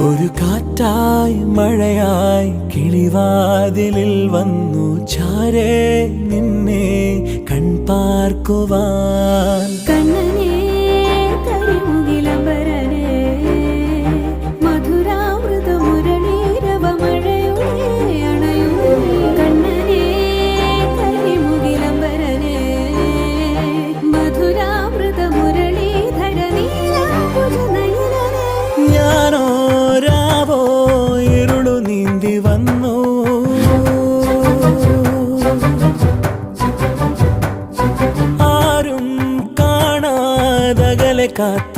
ഒരു കാറ്റായി മഴയായി കിളിവാതിലിൽ വന്നു ചാരേ നിന്നെ കൺപാർക്കുവാൻ. കണ്ണനേ കരിമുകിലംബരനേ മധുരാമൃത മുരളീരവ മഴയുടെ അണയുന്നേ. കണ്ണനേ കരിമുകിലംബരനേ മധുരാമൃത മുരളീധര നീലാംബുജ നയനനേ. ഞാനോ രാവോ ഇരുളു നീന്തി വന്നു, ആരും കാണാതകലെ കാത്തു